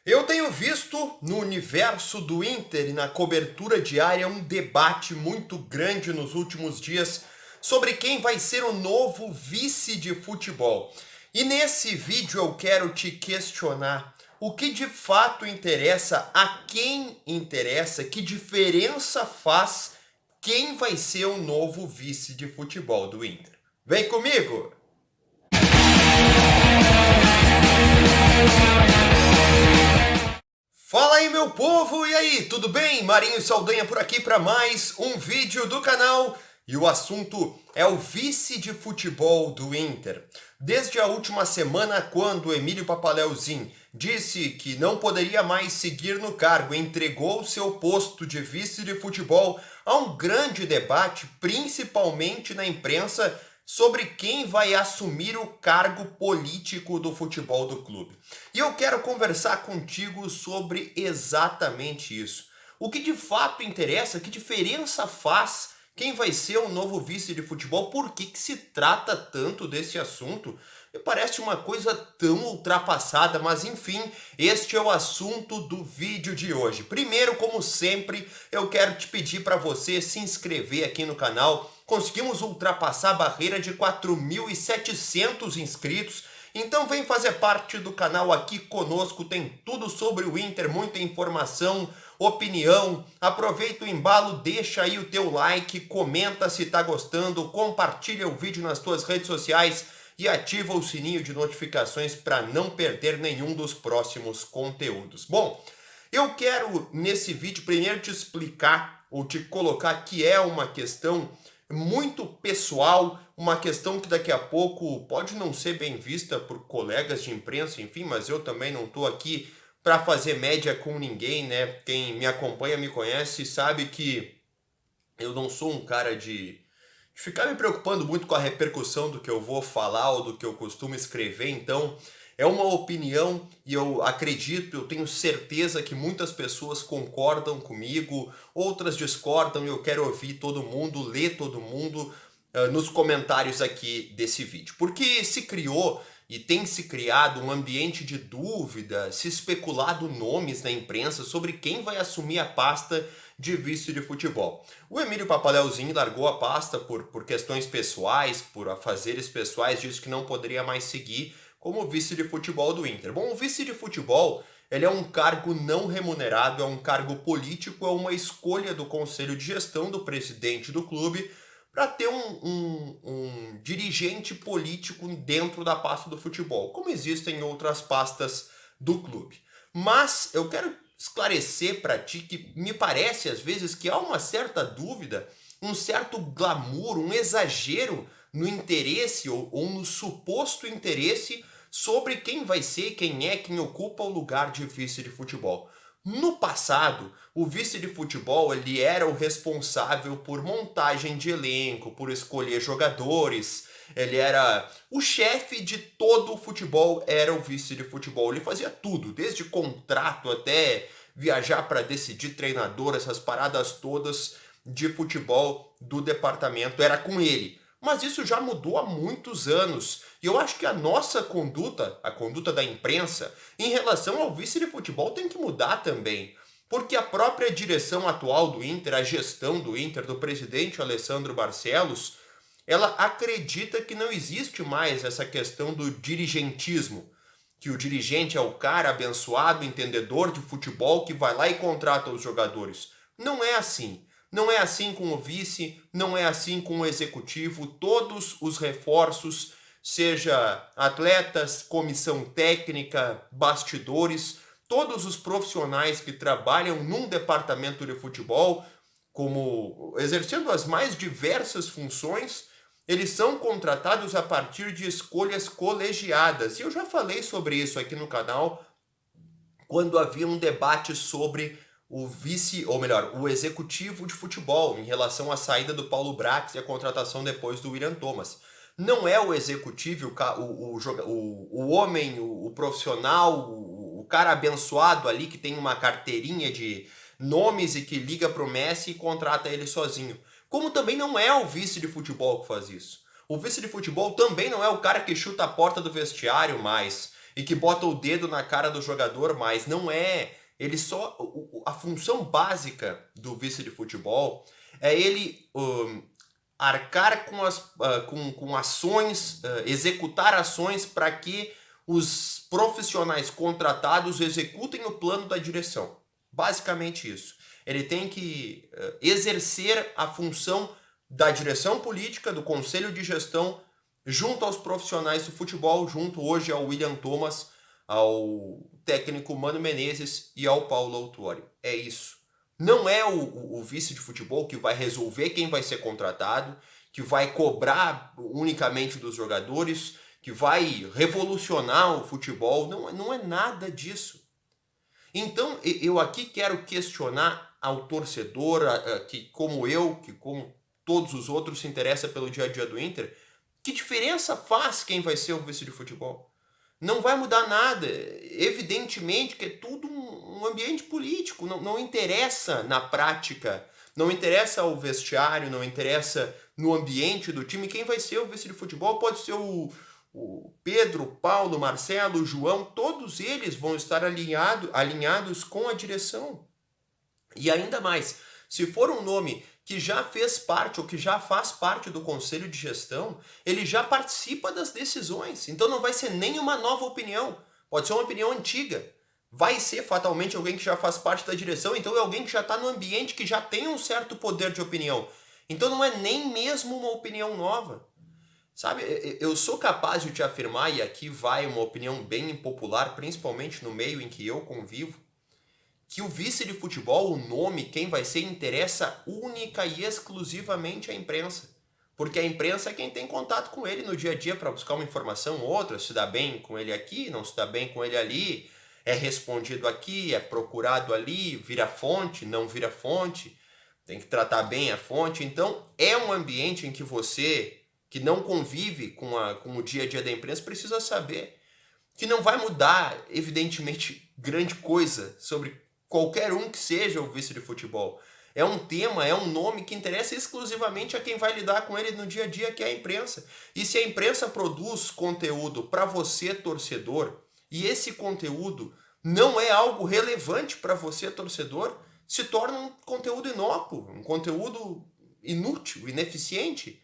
Eu tenho visto no universo do Inter e na cobertura diária um debate muito grande nos últimos dias sobre quem vai ser o novo vice de futebol. E nesse vídeo eu quero te questionar o que de fato interessa, a quem interessa, que diferença faz quem vai ser o novo vice de futebol do Inter. Vem comigo! Fala aí, meu povo! E aí, tudo bem? Marinho Saldanha por aqui para mais um vídeo do canal. E o assunto é o vice de futebol do Inter. Desde a última semana, quando Emílio Papaleuzinho disse que não poderia mais seguir no cargo, entregou seu posto de vice de futebol, há um grande debate, principalmente na imprensa, sobre quem vai assumir o cargo político do futebol do clube. E eu quero conversar contigo sobre exatamente isso. O que de fato interessa, que diferença faz quem vai ser o novo vice de futebol, por que se trata tanto desse assunto? Me parece uma coisa tão ultrapassada, mas enfim, este é o assunto do vídeo de hoje. Primeiro, como sempre, eu quero te pedir para você se inscrever aqui no canal. Conseguimos ultrapassar a barreira de 4.700 inscritos. Então vem fazer parte do canal aqui conosco, tem tudo sobre o Inter, muita informação, opinião. Aproveita o embalo, deixa aí o teu like, comenta se tá gostando, compartilha o vídeo nas tuas redes sociais e ativa o sininho de notificações para não perder nenhum dos próximos conteúdos. Bom, eu quero nesse vídeo primeiro te explicar ou te colocar que é uma questão muito pessoal, uma questão que daqui a pouco pode não ser bem vista por colegas de imprensa, enfim, mas eu também não estou aqui para fazer média com ninguém, né? Quem me acompanha, me conhece, sabe que eu não sou um cara de ficar me preocupando muito com a repercussão do que eu vou falar ou do que eu costumo escrever, então é uma opinião e eu acredito, eu tenho certeza que muitas pessoas concordam comigo, outras discordam e eu quero ouvir todo mundo, ler todo mundo nos comentários aqui desse vídeo. Porque se criou e tem se criado um ambiente de dúvida, se especulado nomes na imprensa sobre quem vai assumir a pasta de vice de futebol. O Emílio Papaleuzinho largou a pasta por questões pessoais, por afazeres pessoais, disse que não poderia mais seguir como vice de futebol do Inter. Bom, o vice de futebol, ele é um cargo não remunerado, é um cargo político, é uma escolha do conselho de gestão do presidente do clube para ter um dirigente político dentro da pasta do futebol, como existem outras pastas do clube. Mas eu quero esclarecer para ti que me parece às vezes que há uma certa dúvida, um certo glamour, um exagero no interesse ou no suposto interesse sobre quem vai ser, quem ocupa o lugar de vice de futebol. No passado, o vice de futebol ele era o responsável por montagem de elenco, por escolher jogadores, ele era o chefe de todo o futebol, era o vice de futebol. Ele fazia tudo, desde contrato até viajar para decidir treinador, essas paradas todas de futebol do departamento, era com ele. Mas isso já mudou há muitos anos. E eu acho que a nossa conduta, a conduta da imprensa, em relação ao vice de futebol tem que mudar também. Porque a própria direção atual do Inter, a gestão do Inter, do presidente Alessandro Barcelos, ela acredita que não existe mais essa questão do dirigentismo. Que o dirigente é o cara abençoado, entendedor de futebol que vai lá e contrata os jogadores. Não é assim. Não é assim com o vice, não é assim com o executivo. Todos os reforços, seja atletas, comissão técnica, bastidores, todos os profissionais que trabalham num departamento de futebol, como exercendo as mais diversas funções, eles são contratados a partir de escolhas colegiadas. E eu já falei sobre isso aqui no canal quando havia um debate sobre o vice, ou melhor, o executivo de futebol em relação à saída do Paulo Brax e a contratação depois do William Thomas. Não é o executivo, o homem, o profissional, o cara abençoado ali que tem uma carteirinha de nomes e que liga pro Messi e contrata ele sozinho. Como também não é o vice de futebol que faz isso. O vice de futebol também não é o cara que chuta a porta do vestiário mais. e que bota o dedo na cara do jogador, mas não é. Ele só. A função básica do vice de futebol é ele arcar com ações, executar ações para que os profissionais contratados executem o plano da direção. Basicamente isso. Ele tem que exercer a função da direção política, do conselho de gestão, junto aos profissionais do futebol, junto hoje ao William Thomas, ao técnico Mano Menezes e ao Paulo Autuori. É isso. Não é o vice de futebol que vai resolver quem vai ser contratado, que vai cobrar unicamente dos jogadores, que vai revolucionar o futebol. Não é nada disso. Então, eu aqui quero questionar ao torcedor, que como eu, que como todos os outros se interessa pelo dia a dia do Inter, que diferença faz quem vai ser o vice de futebol? Não vai mudar nada. Evidentemente que é tudo um ambiente político, não interessa na prática, não interessa ao vestiário, não interessa no ambiente do time. Quem vai ser o vice de futebol pode ser o Pedro, o Paulo, o Marcelo, o João, todos eles vão estar alinhados com a direção. E ainda mais, se for um nome que já fez parte ou que já faz parte do conselho de gestão, ele já participa das decisões. Então não vai ser nem uma nova opinião, pode ser uma opinião antiga. Vai ser fatalmente alguém que já faz parte da direção, então é alguém que já está no ambiente, que já tem um certo poder de opinião. Então não é nem mesmo uma opinião nova. Sabe, eu sou capaz de te afirmar, e aqui vai uma opinião bem impopular, principalmente no meio em que eu convivo, que o vice de futebol, o nome, quem vai ser, interessa única e exclusivamente à imprensa. Porque a imprensa é quem tem contato com ele no dia a dia para buscar uma informação ou outra, se dá bem com ele aqui, não se dá bem com ele ali, é respondido aqui, é procurado ali, vira fonte, não vira fonte, tem que tratar bem a fonte. Então, é um ambiente em que você, que não convive com o dia a dia da imprensa, precisa saber que não vai mudar, evidentemente, grande coisa sobre qualquer um que seja o vice de futebol. É um tema, é um nome que interessa exclusivamente a quem vai lidar com ele no dia a dia, que é a imprensa. E se a imprensa produz conteúdo para você, torcedor, e esse conteúdo não é algo relevante para você, torcedor, se torna um conteúdo inócuo, um conteúdo inútil, ineficiente.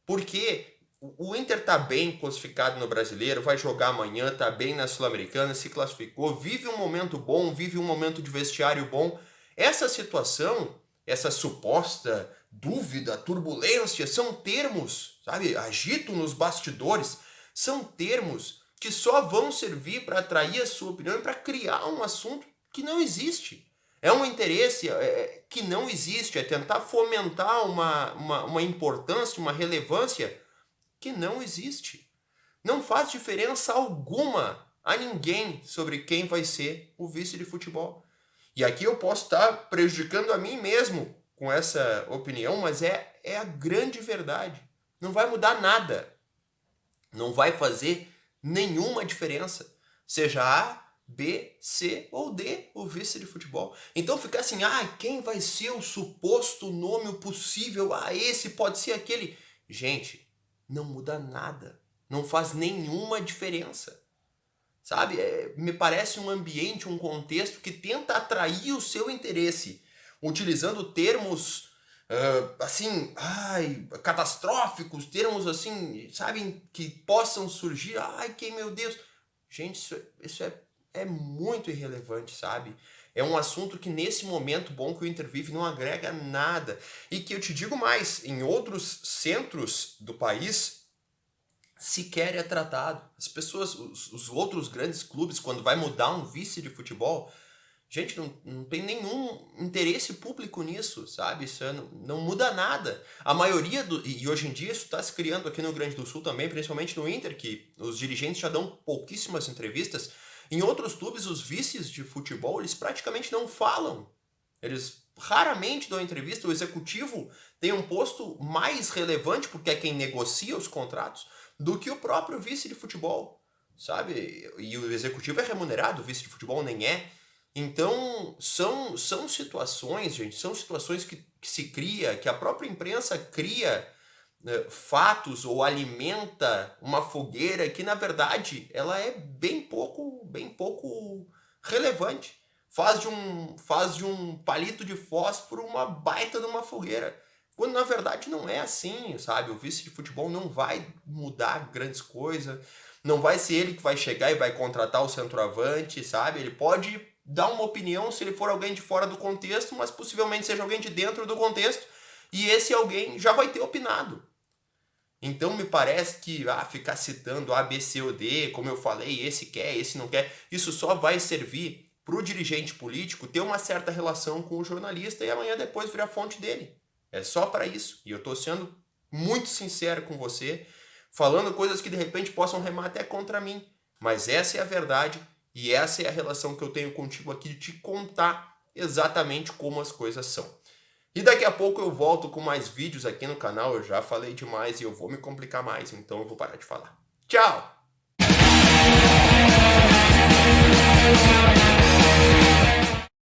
Porque o Inter tá bem classificado no Brasileiro, vai jogar amanhã, tá bem na Sul-Americana, se classificou, vive um momento bom, vive um momento de vestiário bom. Essa situação, essa suposta dúvida, turbulência, são termos, sabe, agito nos bastidores, são termos que só vão servir para atrair a sua opinião e para criar um assunto que não existe. É um interesse que não existe, é tentar fomentar uma importância, uma relevância que não existe. Não faz diferença alguma a ninguém sobre quem vai ser o vice de futebol. E aqui eu posso estar prejudicando a mim mesmo com essa opinião, mas é a grande verdade. Não vai mudar nada. Não vai fazer nenhuma diferença. Seja A, B, C ou D, o vice de futebol. Então ficar assim, quem vai ser o suposto nome, o possível, esse pode ser aquele. Gente, não muda nada. Não faz nenhuma diferença. Sabe? Me parece um ambiente, um contexto que tenta atrair o seu interesse, utilizando termos catastróficos, termos assim, sabe, que possam surgir. Meu Deus. Gente, isso é muito irrelevante, sabe? É um assunto que nesse momento bom que o Inter vive não agrega nada. E que eu te digo mais, em outros centros do país sequer é tratado. As pessoas, os outros grandes clubes, quando vai mudar um vice de futebol, gente, não tem nenhum interesse público nisso, sabe? Isso não muda nada. A maioria, e hoje em dia isso está se criando aqui no Rio Grande do Sul também, principalmente no Inter, que os dirigentes já dão pouquíssimas entrevistas. Em outros clubes, os vices de futebol, eles praticamente não falam. Eles raramente dão entrevista. O executivo tem um posto mais relevante, porque é quem negocia os contratos, do que o próprio vice de futebol, sabe? E o executivo é remunerado, o vice de futebol nem é. Então, são situações, gente, são situações que se cria, que a própria imprensa cria fatos ou alimenta uma fogueira que, na verdade, ela é bem pouco relevante. Faz de um palito de fósforo uma baita de uma fogueira. Quando, na verdade, não é assim, sabe? O vice de futebol não vai mudar grandes coisas, não vai ser ele que vai chegar e vai contratar o centroavante, sabe? Ele pode dar uma opinião se ele for alguém de fora do contexto, mas possivelmente seja alguém de dentro do contexto, e esse alguém já vai ter opinado. Então me parece que ficar citando A, B, C ou D, como eu falei, esse quer, esse não quer, isso só vai servir para o dirigente político ter uma certa relação com o jornalista e amanhã depois virar fonte dele. É só para isso. E eu estou sendo muito sincero com você, falando coisas que de repente possam remar até contra mim. Mas essa é a verdade e essa é a relação que eu tenho contigo aqui de te contar exatamente como as coisas são. E daqui a pouco eu volto com mais vídeos aqui no canal. Eu já falei demais e eu vou me complicar mais, então eu vou parar de falar. Tchau!